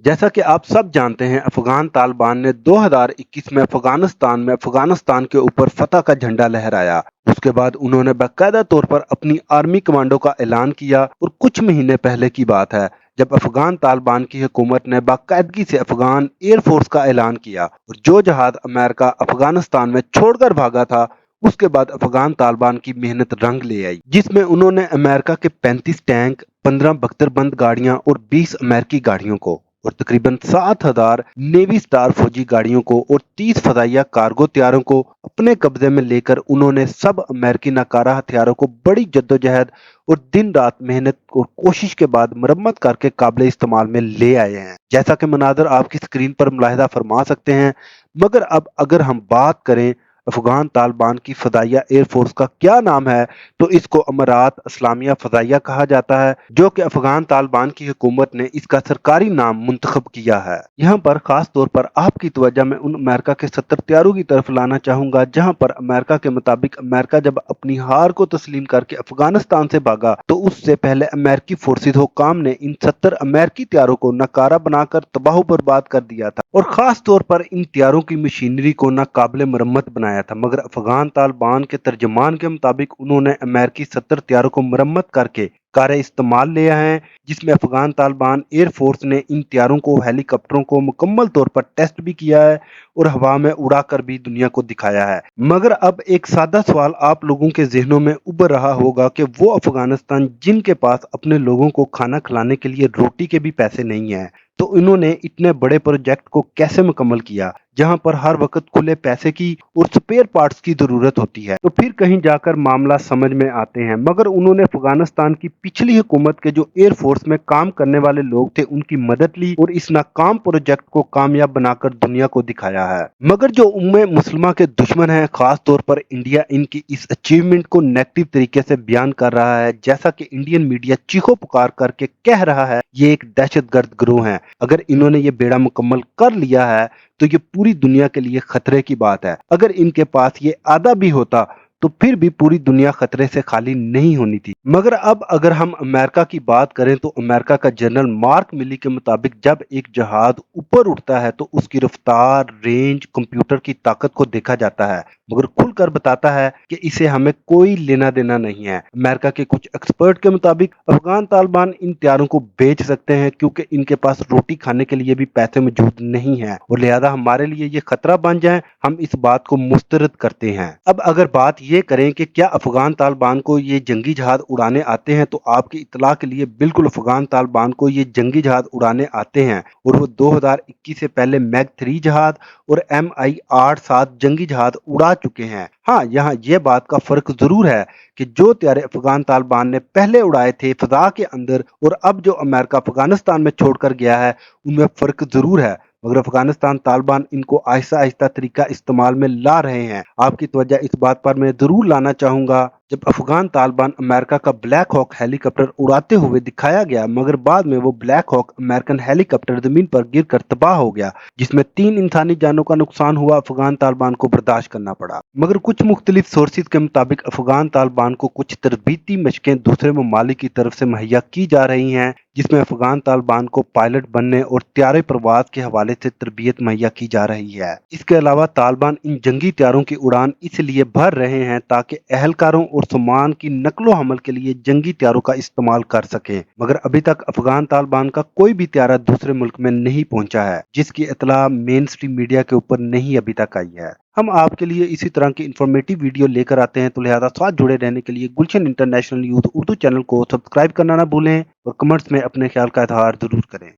जैसा कि आप सब जानते हैं, अफगान तालिबान ने 2021 में अफगानिस्तान के ऊपर फतह का झंडा लहराया। उसके बाद उन्होंने बाकायदा तौर पर अपनी आर्मी कमांडो का ऐलान किया और कुछ महीने पहले की बात है जब अफगान तालिबान की हुकूमत ने बाकायदगी से अफगान एयरफोर्स का ऐलान किया और जो जहाज अमेरिका अफगानिस्तान में छोड़कर भागा था, उसके बाद अफगान तालिबान की मेहनत रंग ले आई, जिसमें उन्होंने अमेरिका के 35 टैंक, 15 बख्तरबंद गाड़ियां और 20 अमेरिकी गाड़ियों को और तकरीबन 7,000 नेवी स्टार फौजी गाड़ियों को और 30 फदाइया कार्गो तैयारों को अपने कब्जे में लेकर उन्होंने सब अमेरिकी नाकारा हथियारों को बड़ी जद्दोजहद और दिन रात मेहनत और कोशिश के बाद मरम्मत करके काबिल इस्तेमाल में ले आए हैं, जैसा कि मनाजर आपकी स्क्रीन पर मुलाहिदा फरमा सकते हैं। मगर अब अगर हम बात करें अफगान तालिबान की फदाइया एयरफोर्स का क्या नाम है, तो इसको अमारात इस्लामिया फदाइया कहा जाता है, जो कि अफगान तालिबान की हुकूमत ने इसका सरकारी नाम मुंतखब किया है। यहाँ पर खास तौर पर आपकी तवज्जो मैं उन अमेरिका के 70 तैयारों की तरफ लाना चाहूंगा, जहाँ पर अमेरिका के मुताबिक अमेरिका जब अपनी हार को तस्लीम करके अफगानिस्तान से भागा तो उससे पहले अमेरिकी फोर्सेज हुकाम ने इन 70 अमेरिकी तैयारों को नकारा बनाकर तबाह बर्बाद कर दिया था और खास तौर पर इन तैयारों की मशीनरी को नाकाबिले मरम्मत बनाया था। मगर अफगान तालिबान के तर्जमान के मुताबिक उन्होंने अमेरिकी 70 तैयारों को मरम्मत करके कारें इस्तेमाल ले आए हैं, जिसमें अफगान तालिबान एयरफोर्स ने इन तैयारों को हेलीकॉप्टरों को मुकम्मल तौर पर टेस्ट भी किया है और हवा में उड़ाकर भी दुनिया को दिखाया है। मगर अब एक सादा सवाल आप लोगों के जहनों में उभर रहा होगा कि वो अफगानिस्तान जिनके पास अपने लोगों को खाना खिलाने के लिए रोटी के भी पैसे नहीं है, तो इन्होंने इतने बड़े प्रोजेक्ट को कैसे मुकम्मल किया, जहां पर हर वक्त खुले पैसे की और स्पेयर पार्ट्स की जरूरत होती है। तो फिर कहीं जाकर मामला समझ में आते हैं। मगर उन्होंने अफगानिस्तान की पिछली हुकूमत के जो एयरफोर्स में काम करने वाले लोग थे उनकी मदद ली और इस नाकाम प्रोजेक्ट को कामयाब बनाकर दुनिया को दिखाया है। मगर जो उम्मे मुसलमा के दुश्मन हैं, खास तौर पर इंडिया, इनकी इस अचीवमेंट को नेगेटिव तरीके से बयान कर रहा है, जैसा कि इंडियन मीडिया चीखों पुकार करके कह रहा है ये एक दहशतगर्द गिरोह है। अगर इन्होंने ये बेड़ा मुकम्मल कर लिया है तो ये पूरी दुनिया के लिए खतरे की बात है। अगर इनके पास ये आधा भी होता तो फिर भी पूरी दुनिया खतरे से खाली नहीं होनी थी। मगर अब अगर हम अमेरिका की बात करें तो अमेरिका का जनरल मार्क मिली के मुताबिक जब एक जहाज ऊपर उड़ता है तो उसकी रफ्तार, रेंज, कंप्यूटर की ताकत को देखा जाता है, मगर खुलकर बताता है कि इसे हमें कोई लेना देना नहीं है। अमेरिका के कुछ एक्सपर्ट के मुताबिक अफगान तालिबान इन तैयारों को बेच सकते हैं क्योंकि इनके पास रोटी खाने के लिए भी पैसे मौजूद नहीं है और लिहाजा हमारे लिए ये खतरा बन जाए, हम इस बात को मुस्तरद करते हैं। अब अगर बात ये करें कि क्या अफगान तालिबान को ये जंगी जहाज उड़ाने आते हैं, तो आपकी इतला के लिए बिल्कुल अफगान तालिबान को ये जंगी जहाज उड़ाने आते हैं और वो 2021 से पहले मैग 3 जहाज और MI-87 जंगी जहाज उड़ा चुके हैं। हाँ, यहाँ ये बात का फर्क जरूर है कि जो तैयारे अफगान तालिबान ने पहले उड़ाए थे फजा के अंदर और अब जो अमेरिका अफगानिस्तान में छोड़कर गया है, उनमें फर्क जरूर है। मगर अफगानिस्तान तालिबान इनको आहिस्ता आहिस्ता तरीका इस्तेमाल में ला रहे हैं। आपकी तवज्जो इस बात पर मैं जरूर लाना चाहूंगा, जब अफगान तालिबान अमेरिका का ब्लैक हॉक हेलीकॉप्टर उड़ाते हुए दिखाया गया, मगर बाद में वो ब्लैक हॉक अमेरिकन हेलीकॉप्टर जमीन पर गिरकर तबाह हो गया, जिसमें 3 इंसानी जानों का नुकसान हुआ। अफगान तालिबान को बर्दाश्त करना पड़ा। मगर कुछ मुख्तलिफ सोर्सेज के मुताबिक अफगान तालिबान को कुछ तरबीती मशकें दूसरे ममालिक की तरफ से मुहैया की जा रही हैं, जिसमें अफगान तालिबान को पायलट बनने और तैयारे प्रवास के हवाले से तरबियत मुहैया की जा रही है। इसके अलावा तालिबान इन जंगी तैयारों की उड़ान इसलिए भर रहे हैं ताकि एहलकारों और सामान की नकलो हमल के लिए जंगी तैयारों का इस्तेमाल कर सकें। मगर अभी तक अफगान तालिबान का कोई भी तैयारा दूसरे मुल्क में नहीं पहुंचा है, जिसकी इतला मेन स्ट्रीम मीडिया के ऊपर नहीं अभी तक आई है। हम आपके लिए इसी तरह की इंफॉर्मेटिव वीडियो लेकर आते हैं, तो लिहाजा साथ जुड़े रहने के लिए गुलशन इंटरनेशनल यूथ उर्दू चैनल को सब्सक्राइब करना ना भूलें और कमेंट्स में अपने ख्याल का इजहार जरूर करें।